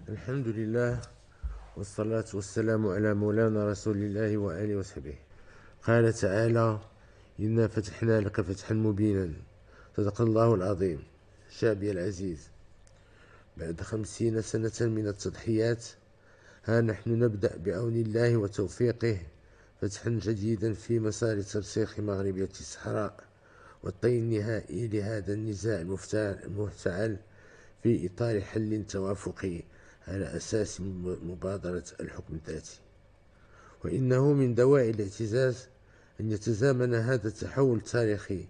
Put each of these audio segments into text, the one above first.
الحمد لله، والصلاة والسلام على مولانا رسول الله وآله وصحبه. قال تعالى: إنا فتحنا لك فتحا مبينا. صدق الله العظيم. شعبي العزيز، بعد 50 سنة من التضحيات، ها نحن نبدأ بعون الله وتوفيقه فتحا جديدا في مسار ترسيخ مغربية الصحراء والطي النهائي لهذا النزاع المفتعل في إطار حل توافقي على أساس مبادرة الحكم الذاتي. وإنه من دواعي الاعتزاز أن يتزامن هذا التحول التاريخي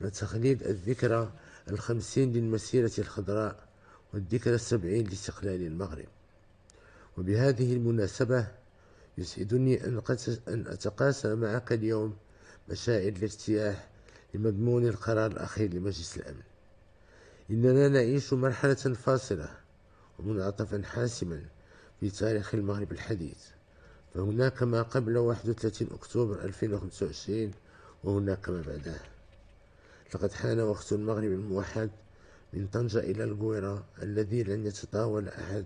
مع تخليد الذكرى 50 للمسيرة الخضراء والذكرى 70 لاستقلال المغرب. وبهذه المناسبة يسعدني أن أتقاسم معك اليوم مشاعر الارتياح لمضمون القرار الأخير لمجلس الأمن. إننا نعيش مرحلة فاصلة ومنعطفا حاسما في تاريخ المغرب الحديث، فهناك ما قبل 31 أكتوبر 2025 وهناك ما بعده. لقد حان وقت المغرب الموحد من طنجة إلى القويرة الذي لن يتطاول أحد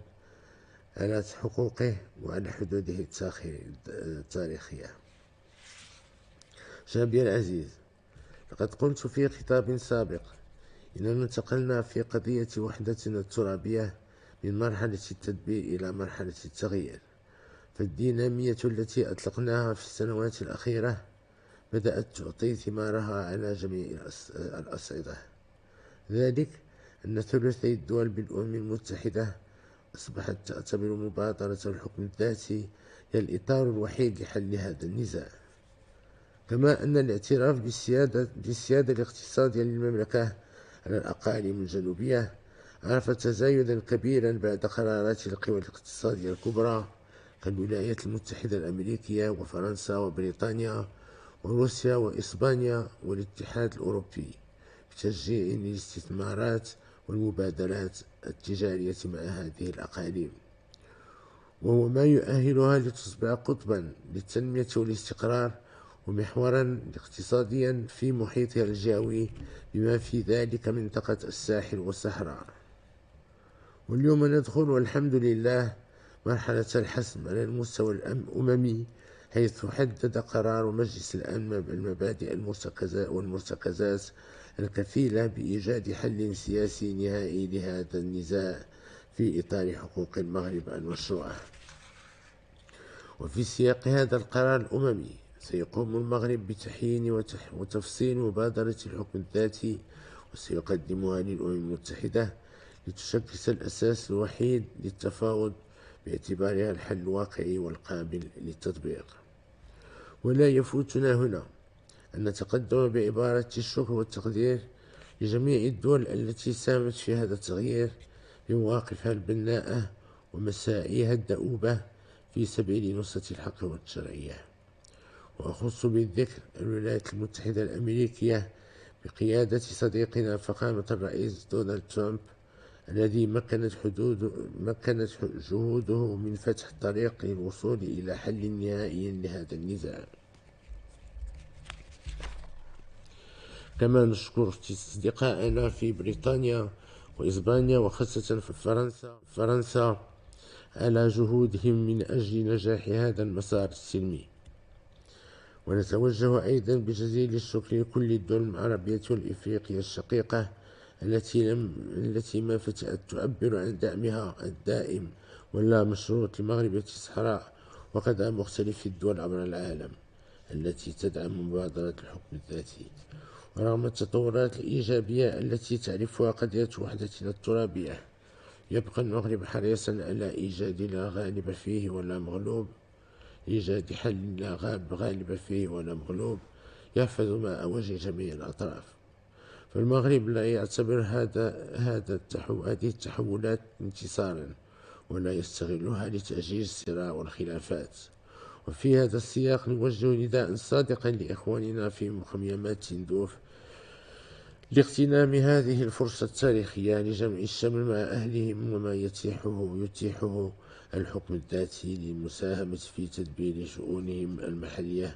على حقوقه وعلى حدوده التاريخية. شعبي العزيز، لقد قلت في خطاب سابق إننا انتقلنا في قضية وحدتنا الترابية من مرحلة التدبير إلى مرحلة التغيير، فالدينامية التي أطلقناها في السنوات الأخيرة بدأت تعطي ثمارها على جميع الأصعدة. ذلك أن ثلثي الدول بالأمم المتحدة أصبحت تعتبر مبادرة الحكم الذاتي هي الإطار الوحيد لحل هذا النزاع، كما أن الاعتراف بالسيادة الاقتصادية للمملكة على الأقاليم الجنوبية عرف تزايدا كبيرا بعد قرارات القوى الاقتصادية الكبرى كالولايات المتحدة الأمريكية وفرنسا وبريطانيا وروسيا وإسبانيا والاتحاد الأوروبي بتشجيع الاستثمارات والمبادلات التجارية مع هذه الأقاليم، وهو ما يؤهلها لتصبح قطبا للتنمية والاستقرار ومحورا اقتصاديا في محيطها الجوي بما في ذلك منطقة الساحل والصحراء. واليوم ندخل والحمد لله مرحلة الحسم على المستوى الأممي، حيث حدد قرار مجلس الأمن المبادئ والمرتكزات الكفيلة بإيجاد حل سياسي نهائي لهذا النزاع في إطار حقوق المغرب المشروعة. وفي سياق هذا القرار الأممي سيقوم المغرب بتحيين وتفصيل مبادرة الحكم الذاتي، وسيقدمها للأمم المتحدة لتشكل الأساس الوحيد للتفاوض باعتبارها الحل الواقعي والقابل للتطبيق. ولا يفوتنا هنا أن نتقدم بعبارة الشكر والتقدير لجميع الدول التي ساهمت في هذا التغيير بمواقفها البناءة ومساعيها الدؤوبة في سبيل نصرة الحق والشرعية. وأخص بالذكر الولايات المتحدة الأمريكية بقيادة صديقنا فخامة الرئيس دونالد ترامب، الذي مكنت جهوده من فتح الطريق للوصول إلى حل نهائي لهذا النزاع. كما نشكر أصدقائنا في بريطانيا وإسبانيا وخاصة في فرنسا على جهودهم من أجل نجاح هذا المسار السلمي. ونتوجه أيضا بجزيل الشكر لكل الدول العربية والإفريقية الشقيقة التي ما فتأت تعبر عن دعمها الدائم ولا مشروط لمغربية الصحراء وقدم مختلف الدول عبر العالم التي تدعم مبادرة الحكم الذاتي. ورغم التطورات الإيجابية التي تعرفها قضية وحدتنا الترابية، يبقى المغرب حريصا على إيجاد لا غالب فيه ولا مغلوب إيجاد حل لا غالب فيه ولا مغلوب يحفظ ماء وجه جميع الأطراف. فالمغرب لا يعتبر هذه التحولات انتصارا ولا يستغلها لتأجيج الصراع والخلافات. وفي هذا السياق نوجه نداء صادقا لإخواننا في مخيمات تندوف لاغتنام هذه الفرصة التاريخية لجمع الشمل مع أهلهم وما يتيحه الحكم الذاتي للمساهمة في تدبير شؤونهم المحلية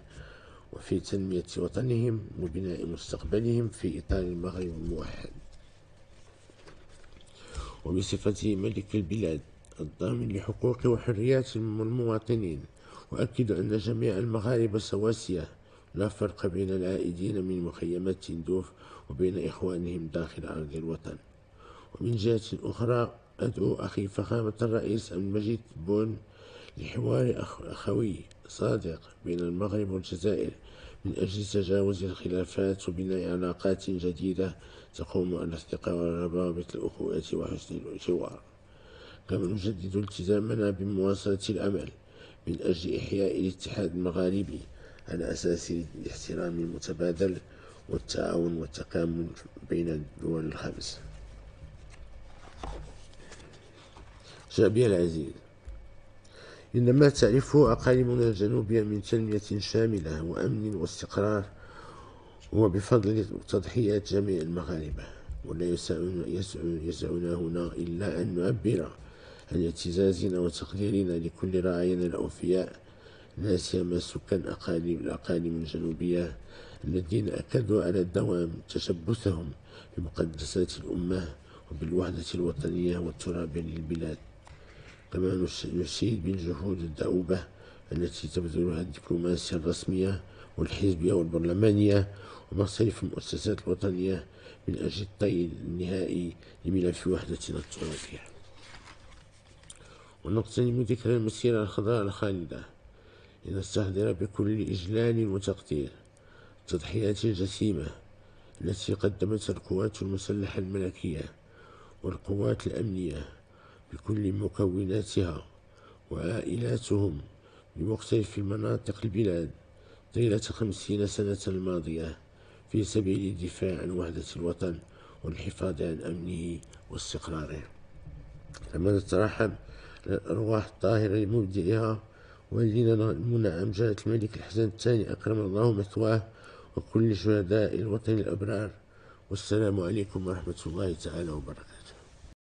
وفي تنمية وطنهم وبناء مستقبلهم في إطار المغرب الموحد. وبصفتي ملك البلاد الضامن لحقوق وحريات المواطنين، وأكد أن جميع المغاربة سواسية، لا فرق بين العائدين من مخيمات تندوف وبين إخوانهم داخل أرض الوطن. ومن جهة أخرى أدعو أخي فخامة الرئيس عبد المجيد تبون لحوار أخوي صادق بين المغرب والجزائر من أجل تجاوز الخلافات وبناء علاقات جديدة تقوم على الثقة وروابط الأخوة وحسن الجوار. كما نجدد التزامنا بمواصلة العمل من أجل إحياء الاتحاد المغاربي على أساس الاحترام المتبادل والتعاون والتكامل بين الدول الخمس. شعبي العزيز، إن ما تعرفه أقاليمنا الجنوبية من تنمية شاملة وأمن واستقرار هو بفضل تضحيات جميع المغاربة، ولا يسعنا هنا إلا أن نعبر عن اعتزازنا وتقديرنا لكل رعايانا الأوفياء، لا سيما سكان الأقاليم الجنوبية الذين أكدوا على دوام تشبثهم بمقدسات الأمة وبالوحدة الوطنية والتراب للبلاد. كما نشيد بالجهود الدؤوبة التي تبذلها الدبلوماسية الرسمية والحزبية والبرلمانية ومختلف المؤسسات الوطنية من أجل الطي النهائي لملف وحدتنا الترابية. ونغتنم ذكرى المسيرة الخضراء الخالدة لنستحضر بكل إجلال وتقدير التضحيات الجسيمة التي قدمتها القوات المسلحة الملكية والقوات الأمنية بكل مكوناتها وعائلاتهم بمختلف مناطق البلاد طيلة 50 سنة الماضية في سبيل الدفاع عن وحدة الوطن والحفاظ عن أمنه واستقراره. كما نترحم الأرواح الطاهرة لمبدئها والدينا المنعم جلالة الملك الحسن الثاني أكرم الله مثواه وكل شهداء الوطن الأبرار. والسلام عليكم ورحمة الله تعالى وبركاته.